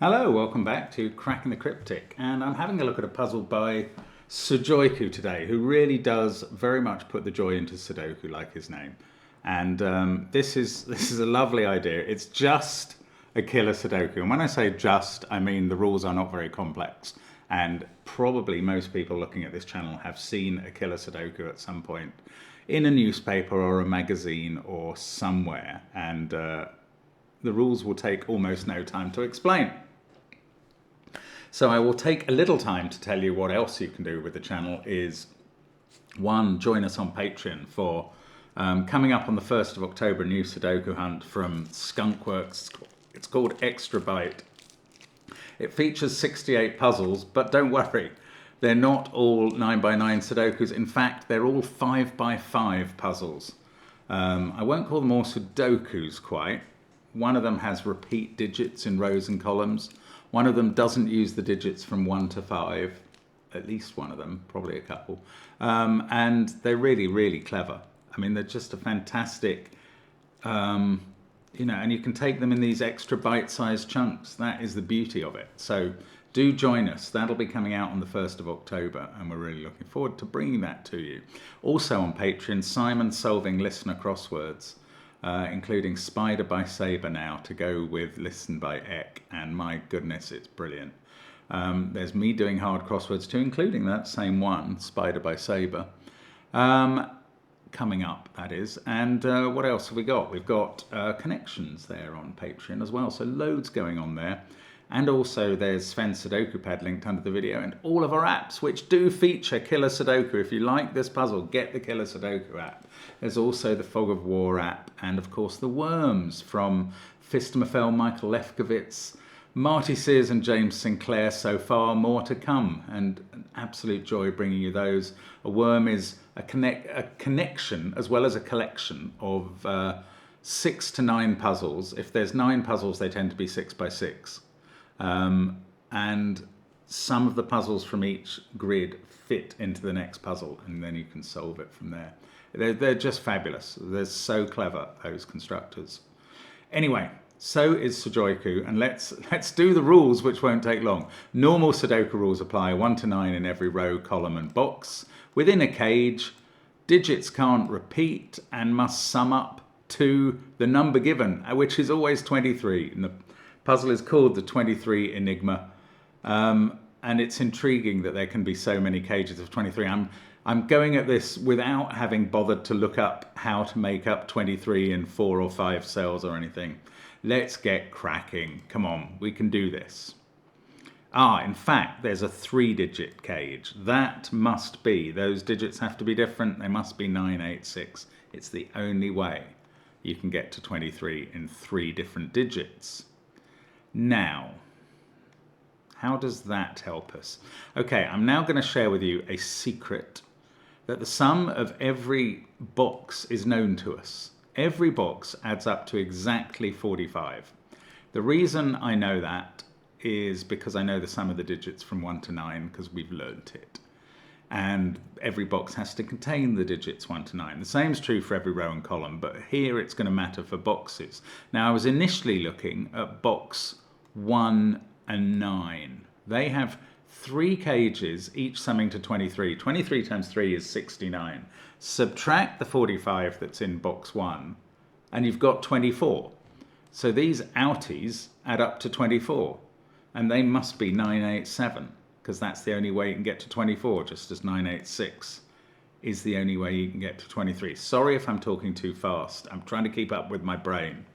Hello, welcome back to Cracking the Cryptic, and I'm having a look at a puzzle by Sudoku today, who really does very much put the joy into Sudoku, like his name. And this is a lovely idea. It's just a killer Sudoku, and when I say just, I mean the rules are not very complex. And probably most people looking at this channel have seen a killer Sudoku at some point in a newspaper or a magazine or somewhere, and the rules will take almost no time to explain. So I will take a little time to tell you what else you can do with the channel is, one, join us on Patreon for coming up on the 1st of October, a new Sudoku hunt from Skunkworks. It's called Extra Byte. It features 68 puzzles, but don't worry, they're not all 9x9 Sudokus. In fact, they're all 5x5 puzzles. I won't call them all Sudokus quite. One of them has repeat digits in rows and columns. One of them doesn't use the digits from 1 to 5, at least one of them, probably a couple. And they're really, really clever. I mean, they're just a fantastic, and you can take them in these extra bite-sized chunks. That is the beauty of it. So do join us. That'll be coming out on the 1st of October, and we're really looking forward to bringing that to you. Also on Patreon, Simon solving listener crosswords. Including Spider by Sabre now to go with Listen by Eck, and my goodness, it's brilliant. There's me doing hard crosswords too, including that same one, Spider by Sabre, coming up, that is. And what else have we got? We've got connections there on Patreon as well, so loads going on there. And also there's SVEN'S Sudoku Pad linked under the video, and all of our apps, which do feature Killer Sudoku. If you like this puzzle, get the Killer Sudoku app. There's also the Fog of War app, and of course the Worms from Phistomefel, Michael Lefkowitz, Marty, Sears and James Sinclair so far, more to come, and an absolute joy bringing you those. A worm is a connection as well as a collection of 6 to 9 puzzles. If there's 9 puzzles, they tend to be 6x6. And some of the puzzles from each grid fit into the next puzzle, and then you can solve it from there. They're just fabulous. They're so clever, those constructors. Anyway, so is Sudoku, and let's do the rules, which won't take long. Normal Sudoku rules apply, 1 to 9 in every row, column and box. Within a cage, digits can't repeat and must sum up to the number given, which is always 23. And the puzzle is called the 23 Enigma, and it's intriguing that there can be so many cages of 23. I'm going at this without having bothered to look up how to make up 23 in 4 or 5 cells or anything. Let's get cracking. Come on, we can do this. In fact, there's a 3-digit cage. That must be, those digits have to be different. They must be 9, 8, 6. It's the only way you can get to 23 in 3 different digits. Now, how does that help us? Okay, I'm now going to share with you a secret that the sum of every box is known to us. Every box adds up to exactly 45. The reason I know that is because I know the sum of the digits from 1 to 9, because we've learnt it. And every box has to contain the digits 1 to 9. The same is true for every row and column, but here it's going to matter for boxes. Now, I was initially looking at box 1 and 9. They have 3 cages, each summing to 23. 23 times 3 is 69. Subtract the 45 that's in box 1, and you've got 24. So these outies add up to 24, and they must be 987, because that's the only way you can get to 24, just as 986 is the only way you can get to 23. Sorry if I'm talking too fast. I'm trying to keep up with my brain.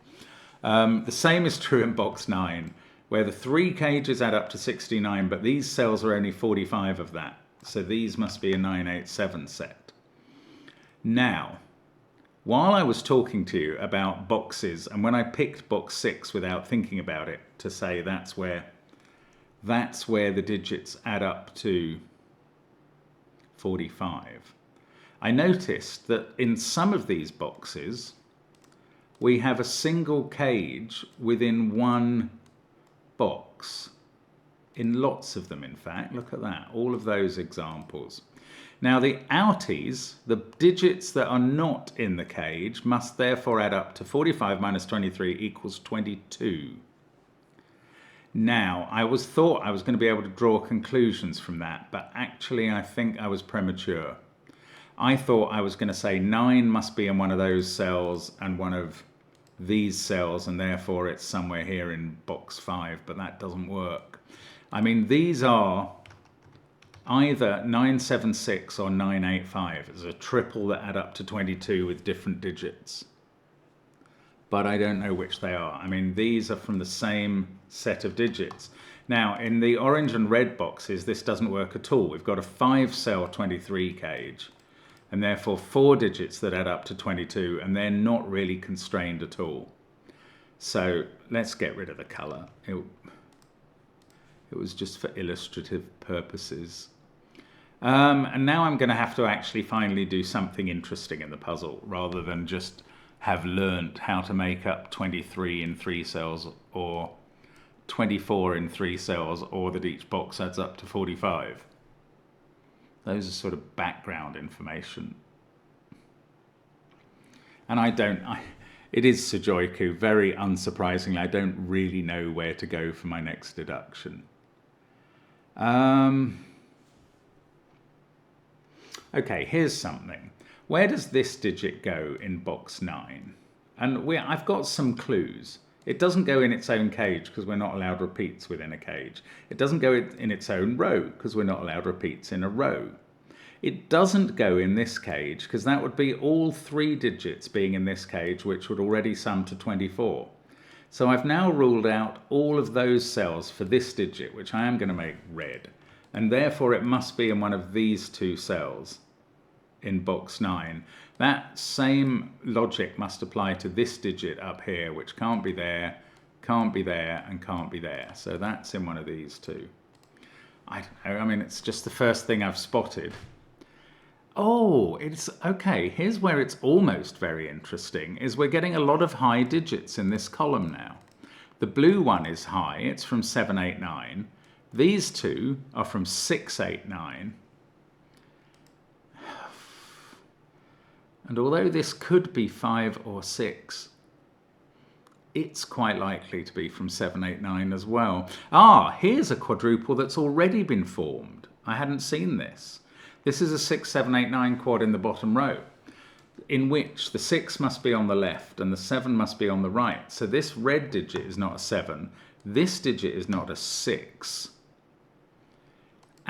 The same is true in box 9, where the 3 cages add up to 69, but these cells are only 45 of that. So these must be a 987 set. Now, while I was talking to you about boxes, and when I picked box 6 without thinking about it, to say that's where the digits add up to 45, I noticed that in some of these boxes, we have a single cage within one box. In lots of them, in fact. Look at that, all of those examples. Now the outies, the digits that are not in the cage, must therefore add up to 45 minus 23 equals 22. Now, I thought I was going to be able to draw conclusions from that, but actually I think I was premature. I thought I was going to say 9 must be in one of those cells and one of these cells, and therefore it's somewhere here in box 5, but that doesn't work. I mean, these are either 976 or 985. It's a triple that add up to 22 with different digits. But I don't know which they are. I mean, these are from the same set of digits. Now, in the orange and red boxes, this doesn't work at all. We've got a 5-cell 23 cage, and therefore 4 digits that add up to 22, and they're not really constrained at all. So let's get rid of the color. It was just for illustrative purposes. And now I'm going to have to actually finally do something interesting in the puzzle, rather than just have learnt how to make up 23 in 3 cells, or 24 in 3 cells, or that each box adds up to 45. Those are sort of background information. And it is Sudoku, very unsurprisingly. I don't really know where to go for my next deduction. Okay, here's something. Where does this digit go in box 9? And I've got some clues. It doesn't go in its own cage because we're not allowed repeats within a cage. It doesn't go in its own row because we're not allowed repeats in a row. It doesn't go in this cage because that would be all 3 digits being in this cage, which would already sum to 24. So I've now ruled out all of those cells for this digit, which I am going to make red. And therefore it must be in one of these 2 cells in box 9. That same logic must apply to this digit up here, which can't be there, and can't be there. So that's in one of these 2. I don't know, I mean, it's just the first thing I've spotted. Oh, it's okay. Here's where it's almost very interesting, is we're getting a lot of high digits in this column now. The blue one is high, it's from 789. These 2 are from 689. And although this could be 5 or 6, it's quite likely to be from 789 as well. Ah, here's a quadruple that's already been formed. I hadn't seen this. This is a 6, 7, 8, 9 quad in the bottom row, in which the 6 must be on the left and the 7 must be on the right. So this red digit is not a 7. This digit is not a 6.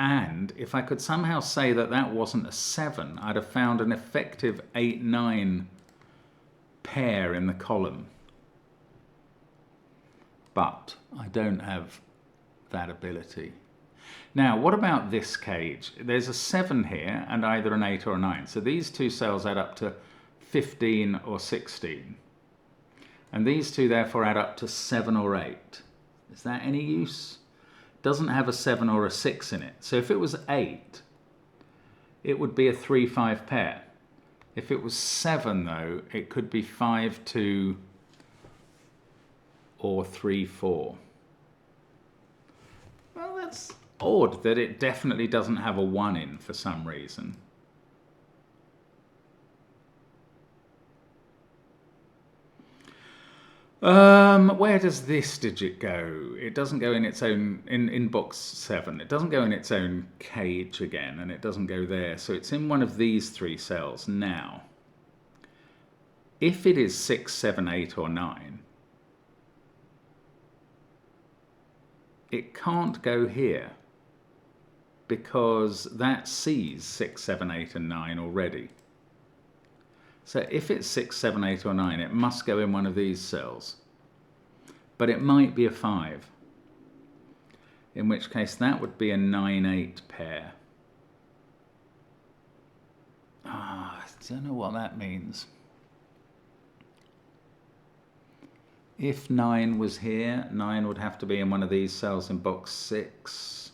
And if I could somehow say that that wasn't a 7, I'd have found an effective 8-9 pair in the column. But I don't have that ability. Now, what about this cage? There's a 7 here and either an 8 or a 9. So these 2 cells add up to 15 or 16. And these 2 therefore add up to 7 or 8. Is that any use? Doesn't have a 7 or a 6 in it. So if it was 8, it would be a 3-5 pair. If it was 7, though, it could be 5-2 or 3-4. Well, that's odd that it definitely doesn't have a 1 in for some reason. Where does this digit go? It doesn't go in its own, in box 7. It doesn't go in its own cage again, and it doesn't go there. So it's in one of these 3 cells. Now, if it is 6, 7, 8, or 9, it can't go here because that sees 6, 7, 8, and 9 already. So if it's 6, 7, 8, or 9, it must go in one of these cells. But it might be a 5, in which case that would be a 9-8 pair. I don't know what that means. If 9 was here, 9 would have to be in one of these cells in box 6.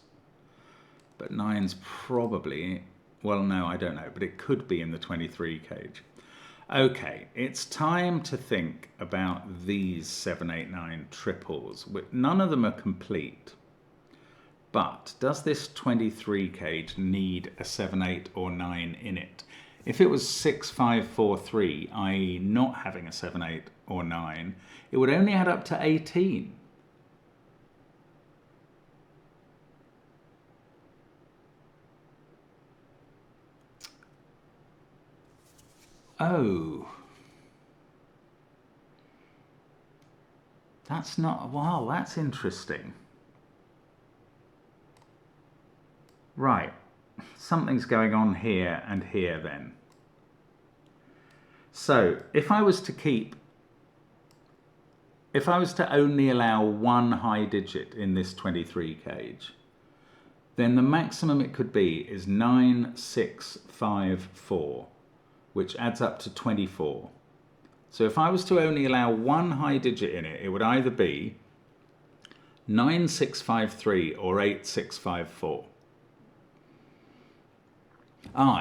But 9's probably, well, no, I don't know, but it could be in the 23 cage. Okay, it's time to think about these 7, 8, 9 triples. None of them are complete. But does this 23 cage need a 7, 8, or 9 in it? If it was 6, 5, 4, 3, i.e. not having a 7, 8, or 9, it would only add up to 18. Oh. That's not, wow, that's interesting. Right, something's going on here and here then. So if I was to only allow one high digit in this 23 cage, then the maximum it could be is 9654, which adds up to 24. So if I was to only allow one high digit in it, it would either be 9653 or 8654.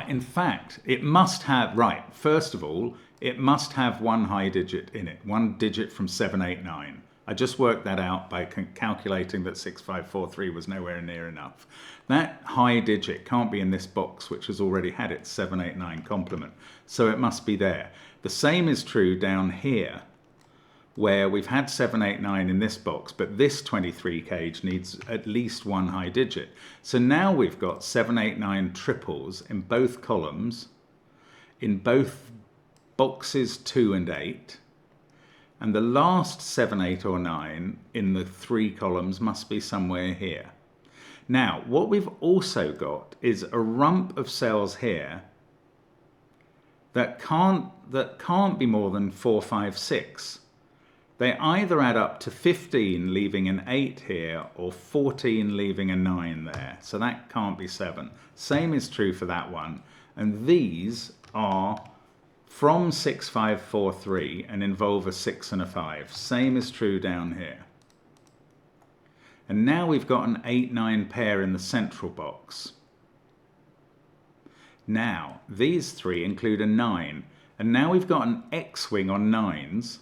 In fact, it must have, right, first of all, it must have one high digit in it, one digit from 789. I just worked that out by calculating that 6543 was nowhere near enough. That high digit can't be in this box, which has already had its 789 complement, so it must be there. The same is true down here, where we've had 789 in this box, but this 23 cage needs at least one high digit. So now we've got 789 triples in both columns, in both boxes 2 and 8, and the last 7, 8 or 9 in the 3 columns must be somewhere here. Now, what we've also got is a rump of cells here that can't be more than 4, 5, 6. They either add up to 15, leaving an 8 here, or 14, leaving a 9 there. So that can't be 7. Same is true for that one. And these are from 6543 and involve a 6 and a 5. Same is true down here. And now we've got an 8-9 pair in the central box. Now, these 3 include a 9. And now we've got an X-wing on 9s,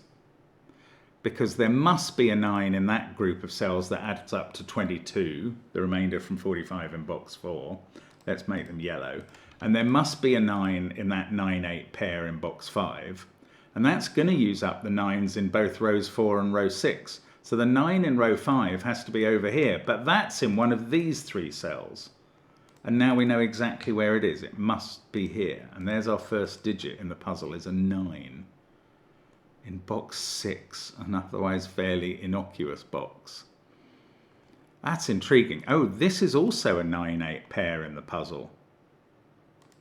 because there must be a 9 in that group of cells that adds up to 22, the remainder from 45 in box 4. Let's make them yellow. And there must be a 9 in that 9-8 pair in box 5. And that's going to use up the 9s in both rows 4 and row 6. So the 9 in row 5 has to be over here, but that's in one of these 3 cells. And now we know exactly where it is. It must be here. And there's our first digit in the puzzle, is a 9. In box 6, an otherwise fairly innocuous box. That's intriguing. Oh, this is also a 9-8 pair in the puzzle.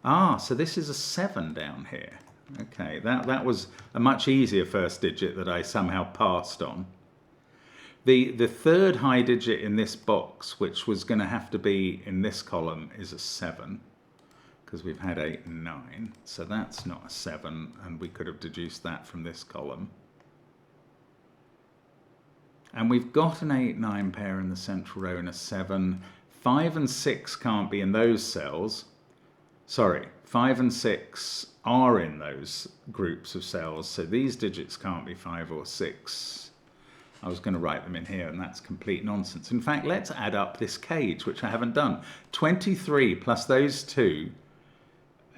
So this is a 7 down here. Okay, that was a much easier first digit that I somehow passed on. The third high digit in this box, which was going to have to be in this column, is a 7, because we've had 8 and 9. So that's not a 7, and we could have deduced that from this column. And we've got an 8-9 pair in the central row and a 7. 5 and 6 can't be in those cells. Sorry, 5 and 6 are in those groups of cells, so these digits can't be 5 or 6. I was going to write them in here, and that's complete nonsense. In fact, let's add up this cage, which I haven't done. 23 plus those 2,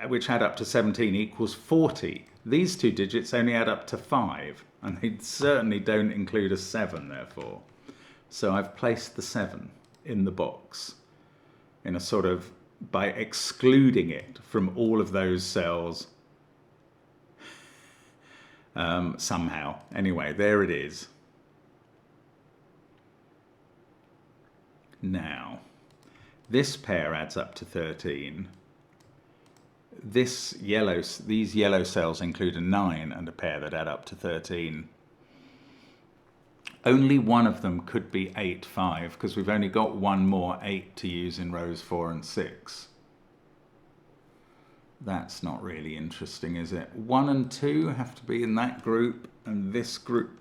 which add up to 17, equals 40. These 2 digits only add up to 5, and they certainly don't include a 7, therefore. So I've placed the 7 in the box in a sort of, by excluding it from all of those cells somehow. Anyway, there it is. Now, this pair adds up to 13. These yellow cells include a 9 and a pair that add up to 13. Only one of them could be 8, 5, because we've only got one more 8 to use in rows 4 and 6. That's not really interesting, is it? 1 and 2 have to be in that group and this group.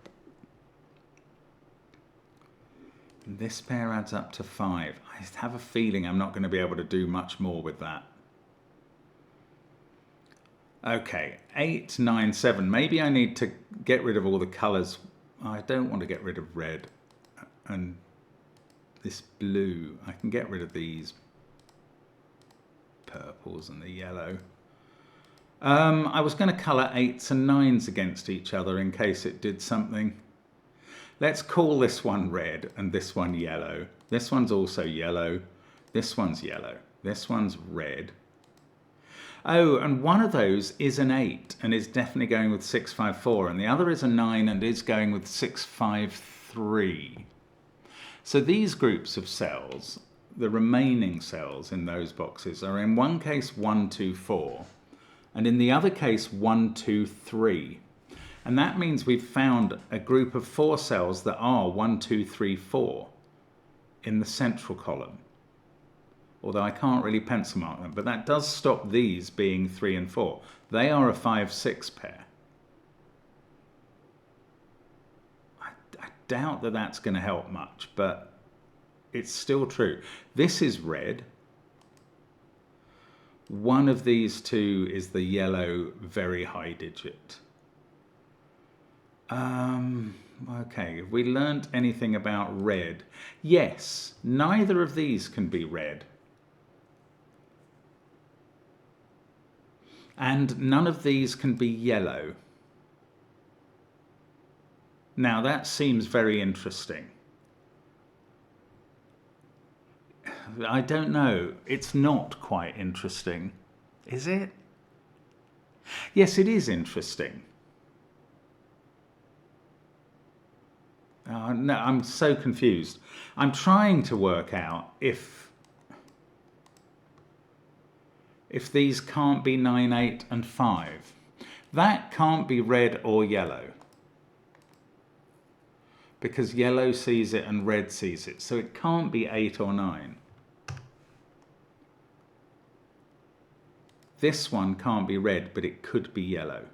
And this pair adds up to 5. I have a feeling I'm not going to be able to do much more with that. Okay, 8, 9, 7. Maybe I need to get rid of all the colours. I don't want to get rid of red and this blue. I can get rid of these purples and the yellow. I was going to colour 8s and 9s against each other in case it did something. Let's call this one red and this one yellow. This one's also yellow. This one's yellow. This one's red. Oh, and one of those is an 8 and is definitely going with 654, and the other is a 9 and is going with 653. So these groups of cells, the remaining cells in those boxes, are in one case 1, 2, 4, and in the other case 1, 2, 3. And that means we've found a group of 4 cells that are 1, 2, 3, 4 in the central column. Although I can't really pencil mark them, but that does stop these being 3 and 4. They are a 5, 6 pair. I doubt that that's going to help much, but it's still true. This is red. One of these two is the yellow very high digit. Okay, have we learnt anything about red? Yes, neither of these can be red. And none of these can be yellow. Now that seems very interesting. I don't know. It's not quite interesting, is it? Yes, it is interesting. No, I'm so confused. I'm trying to work out if these can't be 9, 8 and 5. That can't be red or yellow, because yellow sees it and red sees it. So it can't be 8 or 9. This one can't be red, but it could be yellow.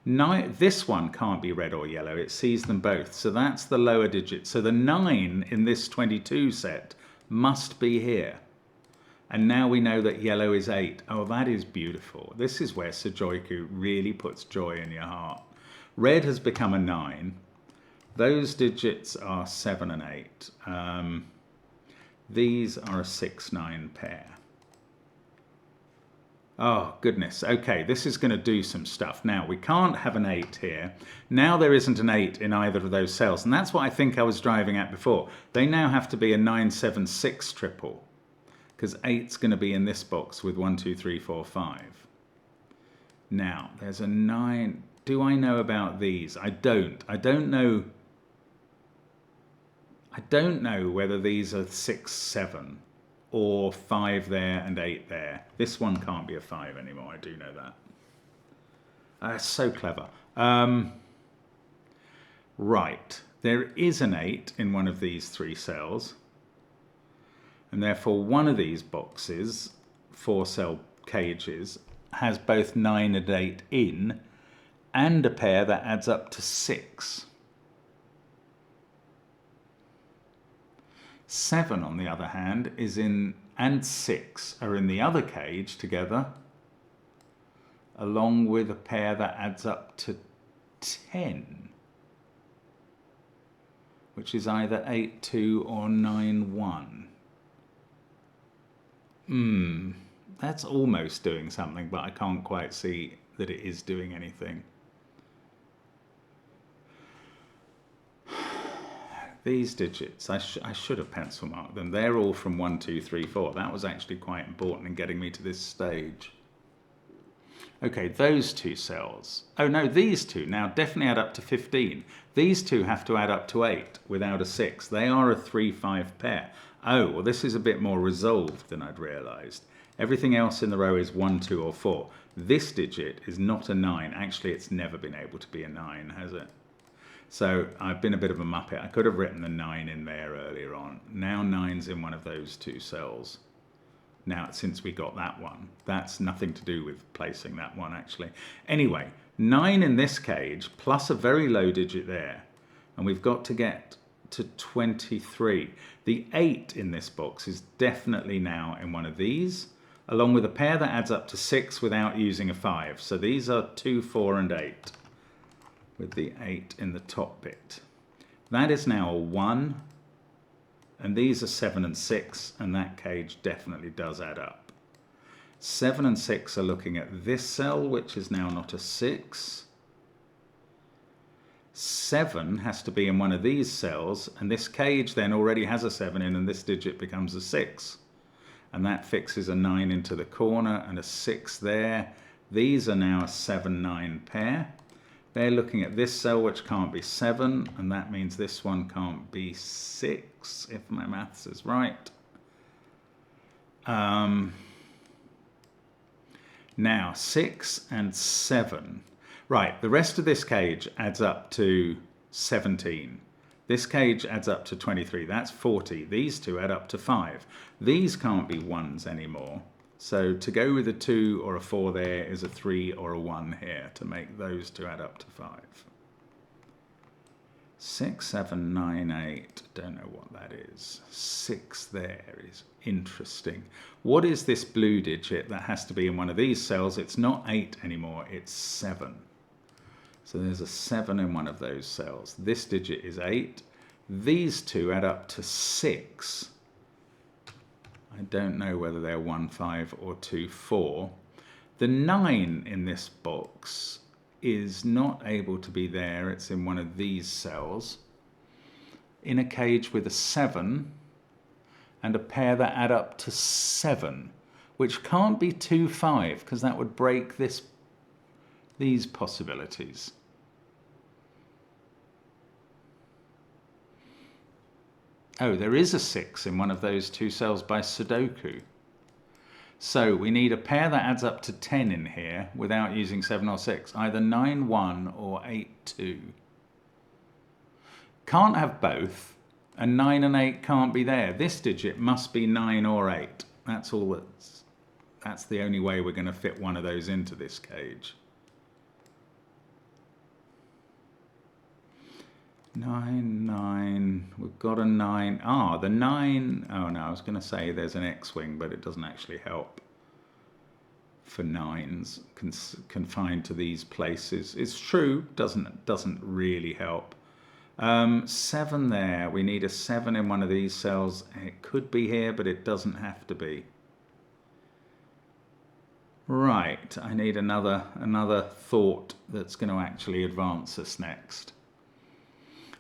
This one can't be red or yellow. It sees them both. So that's the lower digit. So the 9 in this 22 set must be here. And now we know that yellow is 8. Oh, that is beautiful. This is where Sudoku really puts joy in your heart. Red has become a 9. Those digits are 7 and 8. These are a 6, 9 pair. Oh, goodness. Okay, this is going to do some stuff. Now, we can't have an 8 here. Now there isn't an 8 in either of those cells. And that's what I think I was driving at before. They now have to be a 9, 7, 6 triple. Because 8's going to be in this box with 1, 2, 3, 4, 5. Now, there's a 9. Do I know about these? I don't. I don't know whether these are 6, 7. Or 5 there and 8 there. This one can't be a 5 anymore, I do know that. That's so clever. Right, there is an 8 in one of these 3 cells. And therefore one of these boxes, 4 cell cages, has both 9 and 8 in, and a pair that adds up to 6. 7, on the other hand, is in, and 6 are in the other cage together, along with a pair that adds up to 10, which is either 8, 2 or 9, 1. That's almost doing something, but I can't quite see that it is doing anything. These digits, I should have pencil marked them. They're all from 1, 2, 3, 4. That was actually quite important in getting me to this stage. Okay, those 2 cells. Oh no, these 2 now definitely add up to 15. These 2 have to add up to 8 without a 6. They are a 3, 5 pair. Oh, well this is a bit more resolved than I'd realised. Everything else in the row is 1, 2 or 4. This digit is not a 9. Actually, it's never been able to be a 9, has it? So I've been a bit of a muppet. I could have written the 9 in there earlier on. Now 9's in one of those 2 cells. Now, since we got that one, that's nothing to do with placing that one actually. Anyway, 9 in this cage plus a very low digit there. And we've got to get to 23. The 8 in this box is definitely now in one of these, along with a pair that adds up to 6 without using a 5. So these are 2, 4 and 8. With the 8 in the top bit. That is now a 1, and these are 7 and 6, and that cage definitely does add up. 7 and 6 are looking at this cell, which is now not a 6. 7 has to be in one of these cells, and this cage then already has a 7 in, and this digit becomes a 6. and that fixes a 9 into the corner and a 6 there. These are now a 7-9 pair. They're looking at this cell, which can't be 7, and that means this one can't be 6, if my maths is right. Now, 6 and 7. Right, the rest of this cage adds up to 17. This cage adds up to 23. That's 40. These two add up to 5. These can't be 1s anymore. So to go with a 2 or a 4 there is a 3 or a 1 here to make those two add up to 5. 6, 7, 9, 8. Don't know what that is. 6 there is interesting. What is this blue digit that has to be in one of these cells? It's not 8 anymore, it's 7. So there's a 7 in one of those cells. This digit is 8. These two add up to 6. I don't know whether they're 1, 5 or 2, 4. The 9 in this box is not able to be there. It's in one of these cells. In a cage with a 7 and a pair that add up to 7, which can't be 2, 5, because that would break these possibilities. Oh, there is a 6 in one of those two cells by Sudoku. So we need a pair that adds up to 10 in here without using 7 or 6, either 9, 1 or 8, 2. Can't have both, and 9 and 8 can't be there. This digit must be 9 or 8. That's all that's the only way we're going to fit one of those into this cage. 9, 9, we've got a 9. Ah, the 9, oh no, I was going to say there's an X-wing, but it doesn't actually help for 9s confined to these places. It's true, doesn't really help. 7 there, we need a 7 in one of these cells. It could be here, but it doesn't have to be. Right, I need another thought that's going to actually advance us next.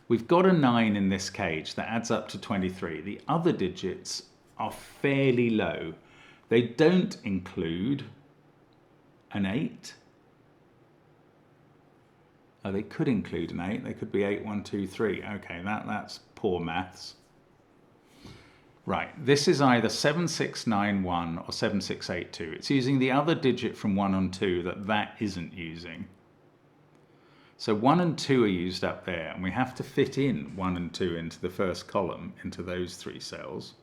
We've got a 9 in this cage that adds up to 23. The other digits are fairly low. They don't include an 8. Oh, they could include an 8. They could be 8, 1, 2, 3. Okay, that's poor maths. Right, this is either 7691 or 7682. It's using the other digit from 1 and 2 that isn't using. So 1 and 2 are used up there, and we have to fit in 1 and 2 into the first column, into those 3 cells.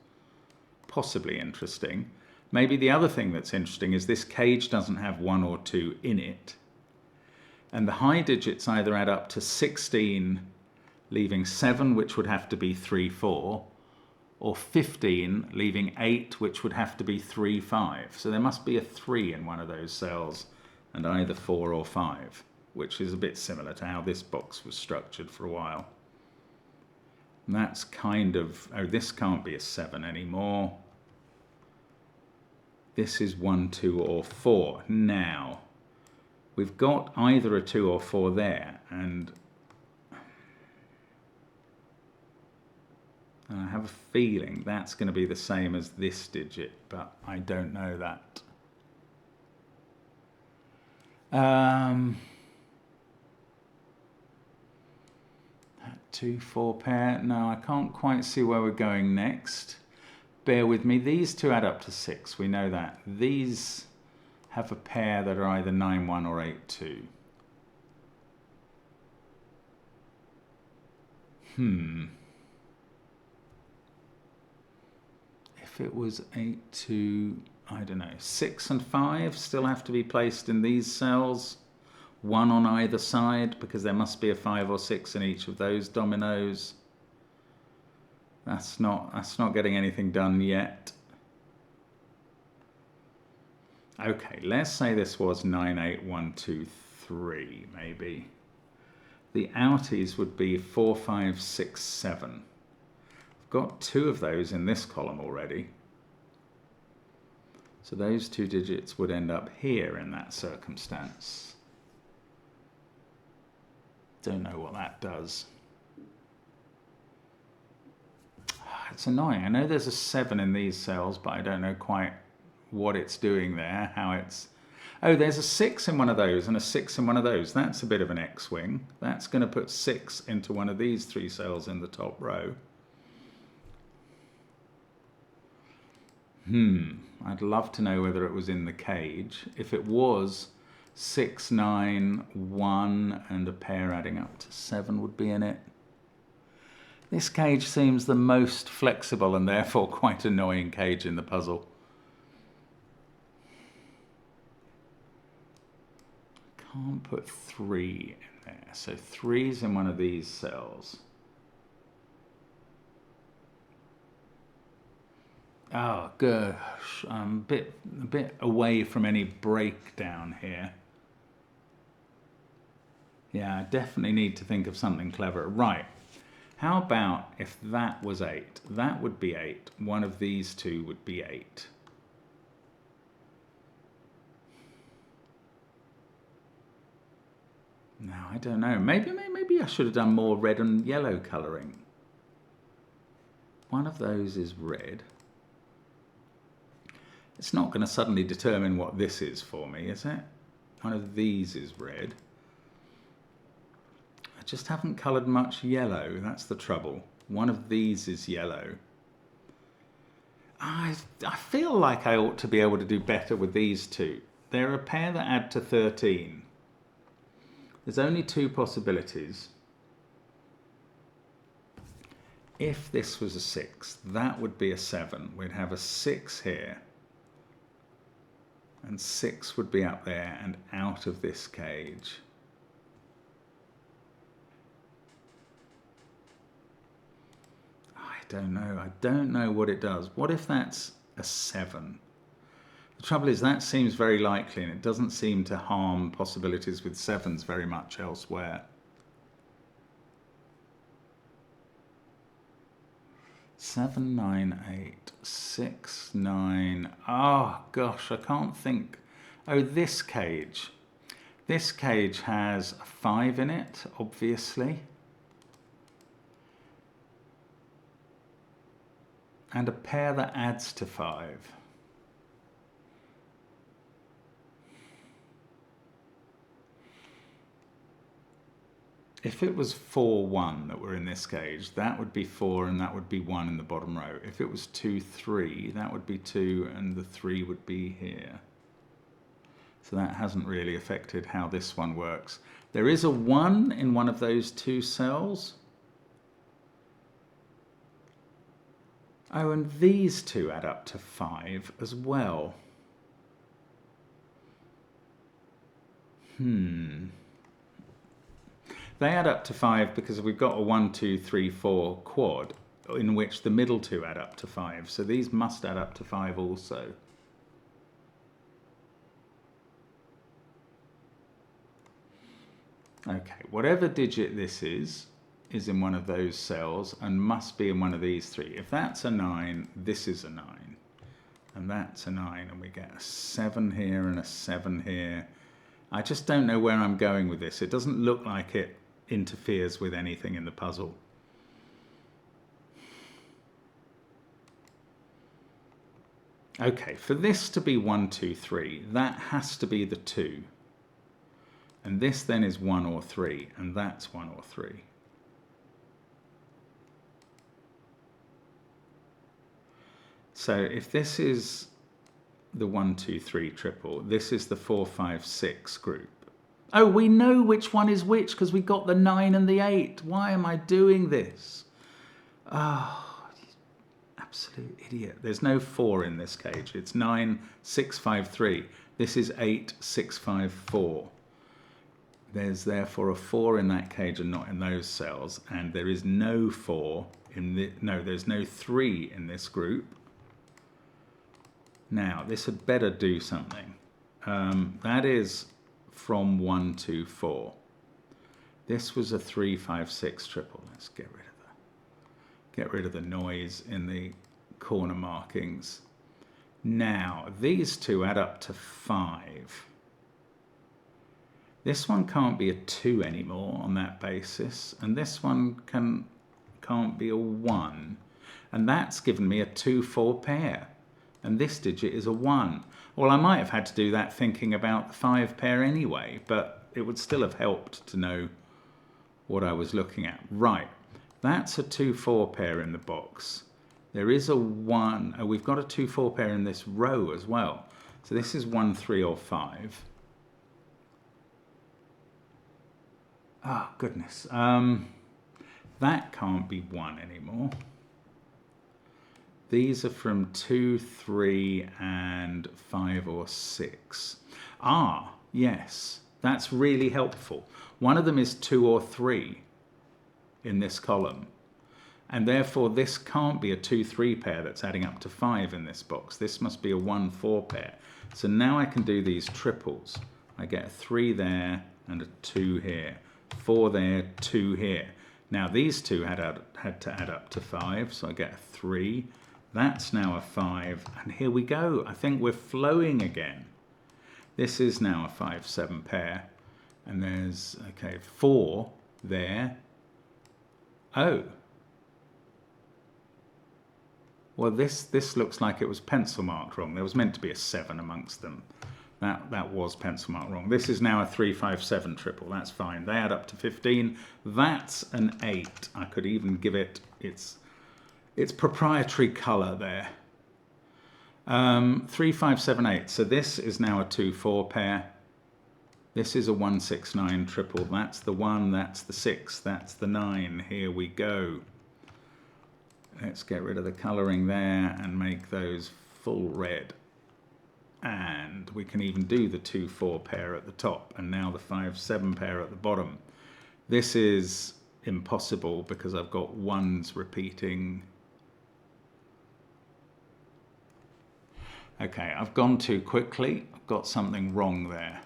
Possibly interesting. Maybe the other thing that's interesting is this cage doesn't have 1 or 2 in it. And the high digits either add up to 16, leaving 7, which would have to be 3, 4, or 15, leaving 8, which would have to be 3, 5. So there must be a 3 in one of those cells, and either 4 or 5. Which is a bit similar to how this box was structured for a while. And that's kind of, oh, this can't be a 7 anymore. This is 1, 2 or 4. Now, we've got either a 2 or 4 there, and I have a feeling that's going to be the same as this digit, but I don't know that. 2, 4 pair. No, I can't quite see where we're going next. Bear with me. These two add up to 6. We know that. These have a pair that are either 9, 1 or 8, 2. If it was 8, 2, I don't know. 6 and 5 still have to be placed in these cells. 1 on either side, because there must be a 5 or 6 in each of those dominoes. That's not getting anything done yet. Okay, let's say this was 9, 8, 1, 2, 3, maybe. The outies would be 4, 5, 6, 7. I've got 2 of those in this column already. So those 2 digits would end up here in that circumstance. Don't know what that does. It's annoying. I know there's a 7 in these cells, but I don't know quite what it's doing there, how it's... Oh, there's a 6 in one of those and a 6 in one of those. That's a bit of an X-wing. That's going to put 6 into one of these 3 cells in the top row. I'd love to know whether it was in the cage. If it was, 6, 9, 1, and a pair adding up to 7 would be in it. This cage seems the most flexible and therefore quite annoying cage in the puzzle. Can't put 3 in there, so 3's in one of these cells. Oh gosh, I'm a bit away from any breakdown here. Yeah, I definitely need to think of something clever. Right, how about if that was 8? That would be 8. One of these 2 would be 8. No, I don't know. Maybe I should have done more red and yellow colouring. One of those is red. It's not going to suddenly determine what this is for me, is it? One of these is red. I just haven't coloured much yellow. That's the trouble. One of these is yellow. I feel like I ought to be able to do better with these 2. They're a pair that add to 13. There's only 2 possibilities. If this was a 6, that would be a 7. We'd have a 6 here. And 6 would be up there and out of this cage. I don't know. I don't know what it does. What if that's a 7? The trouble is that seems very likely and it doesn't seem to harm possibilities with 7s very much elsewhere. 7, 9, 8, 6, 9. Oh gosh, I can't think. Oh, this cage. This cage has a 5 in it, obviously. And a pair that adds to 5. If it was 4, 1 that were in this cage, that would be 4 and that would be 1 in the bottom row. If it was 2, 3, that would be 2 and the 3 would be here. So that hasn't really affected how this one works. There is a 1 in one of those 2 cells. Oh, and these 2 add up to 5 as well. They add up to 5 because we've got a 1, 2, 3, 4 quad in which the middle 2 add up to 5. So these must add up to 5 also. Okay, whatever digit this is in one of those cells and must be in one of these 3. If that's a 9, this is a 9. And that's a 9 and we get a 7 here and a 7 here. I just don't know where I'm going with this. It doesn't look like it interferes with anything in the puzzle. Okay, for this to be 1, 2, 3, that has to be the 2. And this then is 1 or 3, and that's 1 or 3. So if this is the 1, 2, 3 triple, this is the 4, 5, 6 group. Oh, we know which one is which because we got the 9 and the 8. Why am I doing this? Oh, absolute idiot. There's no 4 in this cage. It's 9, 6, 5, 3. This is 8, 6, 5, 4. There's therefore a 4 in that cage and not in those cells. And there is no 4 in the... No, there's no 3 in this group. Now, this had better do something. That is from 1, 2, 4. This was a 3, 5, 6 triple. Let's get rid of the noise in the corner markings. Now, these 2 add up to 5. This one can't be a 2 anymore on that basis, and this one can't be a 1. And that's given me a 2-4 pair. And this digit is a 1. Well, I might have had to do that thinking about the 5 pair anyway, but it would still have helped to know what I was looking at. Right, that's a 2-4 pair in the box. There is a 1. Oh, we've got a 2-4 pair in this row as well. So this is 1, 3, or 5. Oh, goodness. That can't be 1 anymore. These are from 2, 3, and 5 or 6. Ah, yes, that's really helpful. One of them is 2 or 3 in this column. And therefore, this can't be a 2-3 pair that's adding up to 5 in this box. This must be a 1-4 pair. So now I can do these triples. I get a 3 there and a 2 here. 4 there, 2 here. Now these two had to add up to 5, so I get a 3. That's now a 5, and here we go. I think we're flowing again. This is now a 5-7 pair, and there's, okay, 4 there. Oh. Well, this looks like it was pencil marked wrong. There was meant to be a 7 amongst them. That was pencil marked wrong. This is now a 3-5-7 triple. That's fine. They add up to 15. That's an 8. I could even give it its proprietary colour there. 3, 5, 7, 8. So this is now a 2-4 pair. This is a 1, 6, 9 triple. That's the 1, that's the 6, that's the 9. Here we go. Let's get rid of the colouring there and make those full red. And we can even do the 2-4 pair at the top, and now the 5-7 pair at the bottom. This is impossible because I've got 1s repeating. Okay, I've gone too quickly. I've got something wrong there.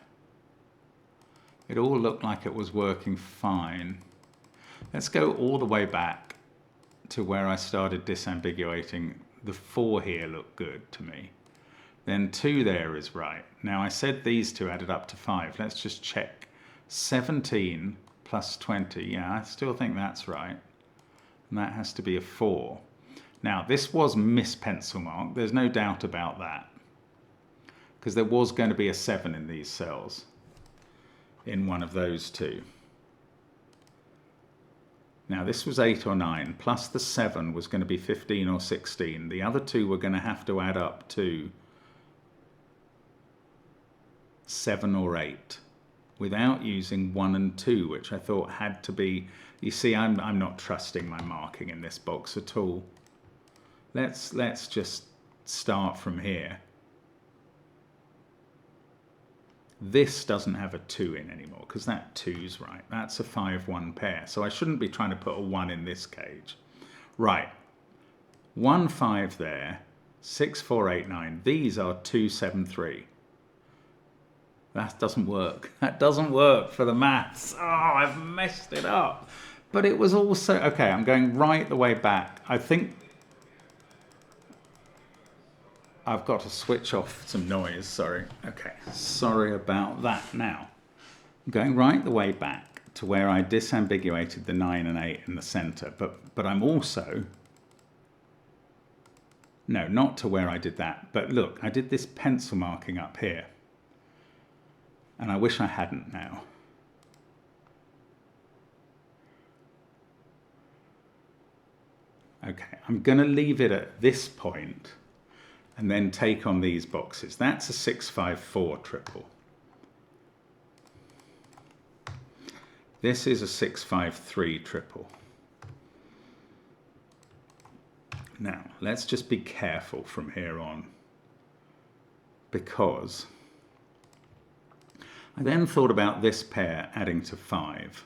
It all looked like it was working fine. Let's go all the way back to where I started disambiguating. The 4 here looked good to me. Then 2 there is right. Now I said these two added up to 5. Let's just check. 17 plus 20. Yeah, I still think that's right. And that has to be a 4. Now this was mis-pencil marked. There's no doubt about that. Because there was going to be a 7 in these cells. In one of those two. Now this was 8 or 9. Plus the 7 was going to be 15 or 16. The other two were going to have to add up to 7 or 8 without using 1 and 2, which I thought had to be. You see, I'm not trusting my marking in this box at all. Let's just start from here. This doesn't have a 2 in anymore because that 2's right. That's a 5-1 pair, so I shouldn't be trying to put a 1 in this cage. Right, 1, 5 there, 6, 4, 8, 9. These are 2, 7, 3. That doesn't work. That doesn't work for the maths. Oh, I've messed it up. But it was also, okay, I'm going right the way back. I think I've got to switch off some noise, sorry. Okay, sorry about that. Now, I'm going right the way back to where I disambiguated the 9 and 8 in the center, but I'm also, no, not to where I did that, but look, I did this pencil marking up here. And I wish I hadn't now. Okay, I'm going to leave it at this point and then take on these boxes. That's a 6-5-4 triple. This is a 6-5-3 triple. Now, let's just be careful from here on, because I then thought about this pair adding to 5.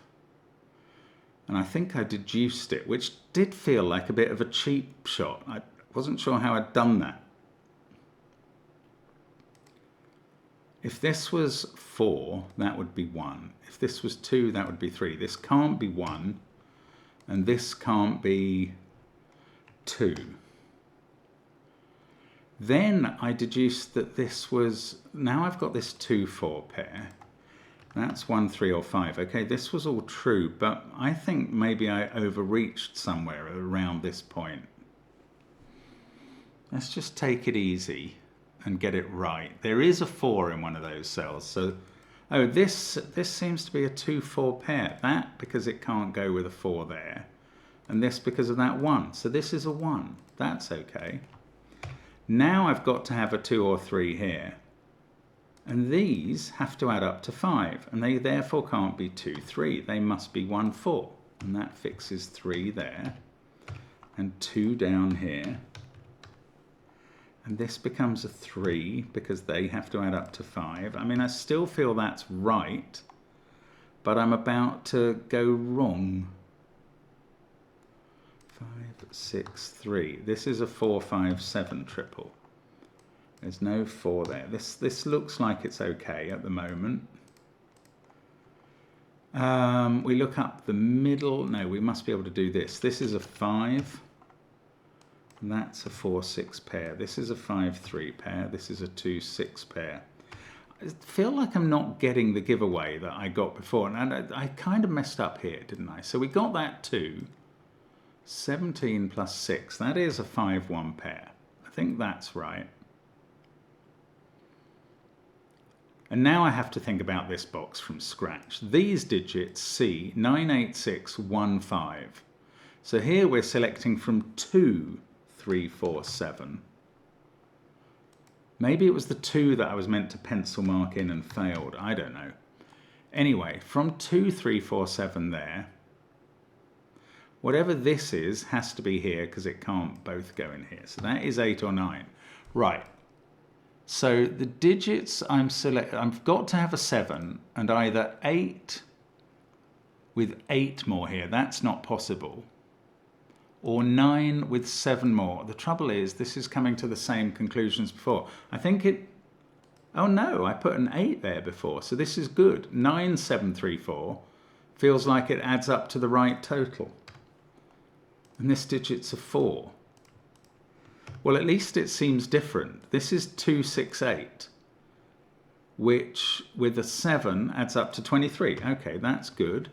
And I think I deduced it, which did feel like a bit of a cheap shot. I wasn't sure how I'd done that. If this was 4, that would be 1. If this was 2, that would be 3. This can't be 1, and this can't be 2. Then I deduced that this was, now I've got this 2-4 pair. That's 1, 3, or 5. Okay, this was all true, but I think maybe I overreached somewhere around this point. Let's just take it easy and get it right. There is a 4 in one of those cells. So, oh, this seems to be a 2-4 pair. That because it can't go with a 4 there. And this because of that 1. So this is a 1. That's okay. Now I've got to have a 2 or 3 here. And these have to add up to 5. And they therefore can't be 2, 3. They must be 1, 4. And that fixes 3 there. And 2 down here. And this becomes a 3 because they have to add up to 5. I mean, I still feel that's right. But I'm about to go wrong. 5, 6, 3. This is a 4, 5, 7 triple. There's no 4 there. This looks like it's okay at the moment. We look up the middle. No, we must be able to do this. This is a 5. And that's a 4, 6 pair. This is a 5, 3 pair. This is a 2, 6 pair. I feel like I'm not getting the giveaway that I got before. And I kind of messed up here, didn't I? So we got that 2. 17 plus 6. That is a 5, 1 pair. I think that's right. And now I have to think about this box from scratch. These digits see 98615. So here we're selecting from 2, 3, 4, 7. Maybe it was the 2 that I was meant to pencil mark in and failed. I don't know. Anyway, from 2, 3, 4, 7 there, whatever this is has to be here because it can't both go in here. So that is 8 or 9. Right. So the digits I've got to have a 7 and either 8 with 8 more here. That's not possible. Or 9 with 7 more. The trouble is this is coming to the same conclusions before. I think it... Oh no, I put an 8 there before. So this is good. 9, 7, 3, 4 feels like it adds up to the right total. And this digit's a 4. Well, at least it seems different. This is 2, 6, 8, which with a 7 adds up to 23. Okay, that's good.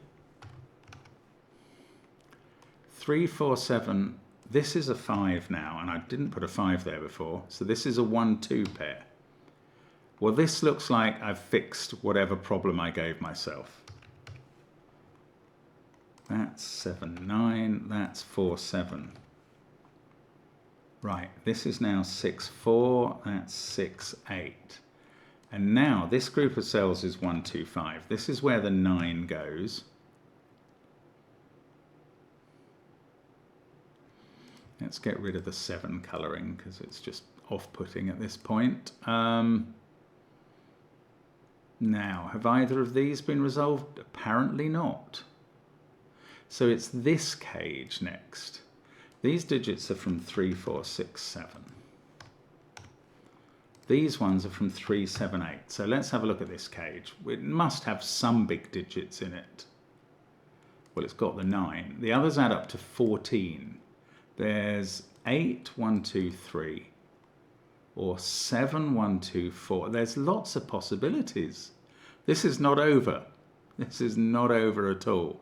3, 4, 7. This is a 5 now, and I didn't put a 5 there before. So this is a 1, 2 pair. Well, this looks like I've fixed whatever problem I gave myself. That's 7, 9. That's 4, 7. Right, this is now 6, 4, that's 6, 8. And now this group of cells is 1, 2, 5. This is where the 9 goes. Let's get rid of the 7 colouring because it's just off-putting at this point. Now, have either of these been resolved? Apparently not. So it's this cage next. These digits are from 3, 4, 6, 7. These ones are from 3, 7, 8. So let's have a look at this cage. It must have some big digits in it. Well, it's got the 9. The others add up to 14. There's 8, 1, 2, 3. Or 7, 1, 2, 4. There's lots of possibilities. This is not over. This is not over at all.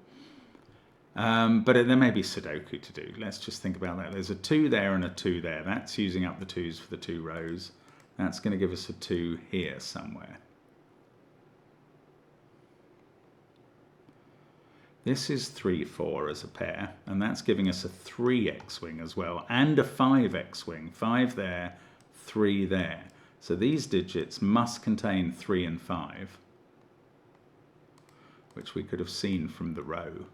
But there may be Sudoku to do. Let's just think about that. There's a 2 there and a 2 there. That's using up the 2's for the 2 rows. That's going to give us a 2 here somewhere. This is 3, 4 as a pair, and that's giving us a 3 X-wing as well, and a 5 X-wing. 5 there, 3 there. So these digits must contain 3 and 5, which we could have seen from the row.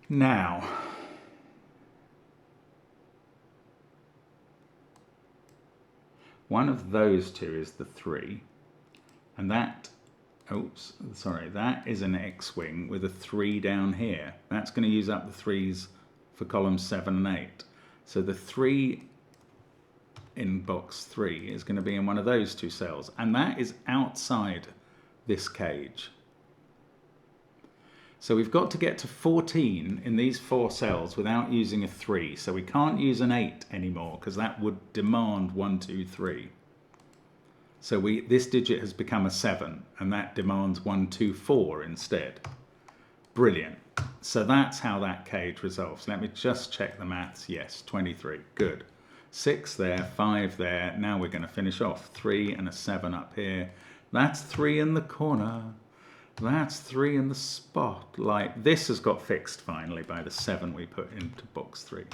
Now, one of those 2 is the 3, and that, oops, sorry, that is an X-wing with a 3 down here. That's going to use up the 3's for columns 7 and 8. So the 3 in box 3 is going to be in one of those 2 cells, and that is outside this cage. So we've got to get to 14 in these 4 cells without using a 3. So we can't use an 8 anymore because that would demand 1, 2, 3. So this digit has become a 7 and that demands 1, 2, 4 instead. Brilliant. So that's how that cage resolves. Let me just check the maths. Yes, 23. Good. 6 there, 5 there. Now we're going to finish off. 3 and a 7 up here. That's 3 in the corner. That's 3 in the spotlight. This has got fixed finally by the 7 we put into box 3.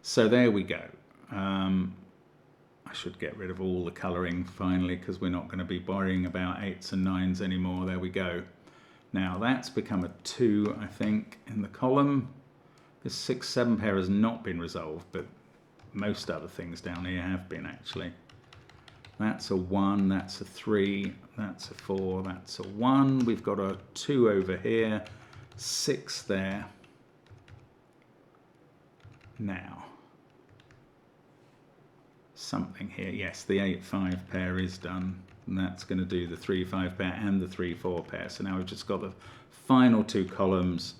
So there we go. I should get rid of all the colouring finally, because we're not going to be worrying about 8s and 9s anymore. There we go. Now that's become a 2, I think, in the column. This 6-7 pair has not been resolved, but most other things down here have been actually. That's a 1, that's a 3, that's a 4, that's a 1. We've got a 2 over here, 6 there. Now, something here. Yes, the 8-5 pair is done. And that's going to do the 3-5 pair and the 3-4 pair. So now we've just got the final 2 columns,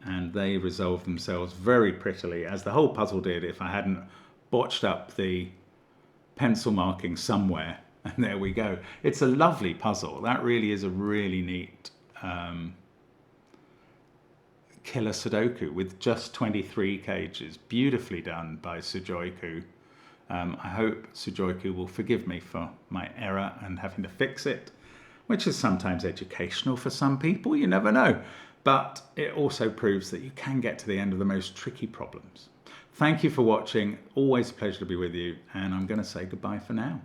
and they resolve themselves very prettily, as the whole puzzle did if I hadn't botched up the pencil marking somewhere. And there we go. It's a lovely puzzle. That really is a really neat killer Sudoku with just 23 cages. Beautifully done by Sudoku. I hope Sudoku will forgive me for my error and having to fix it, which is sometimes educational for some people, you never know. But it also proves that you can get to the end of the most tricky problems. Thank you for watching. Always a pleasure to be with you, and I'm going to say goodbye for now.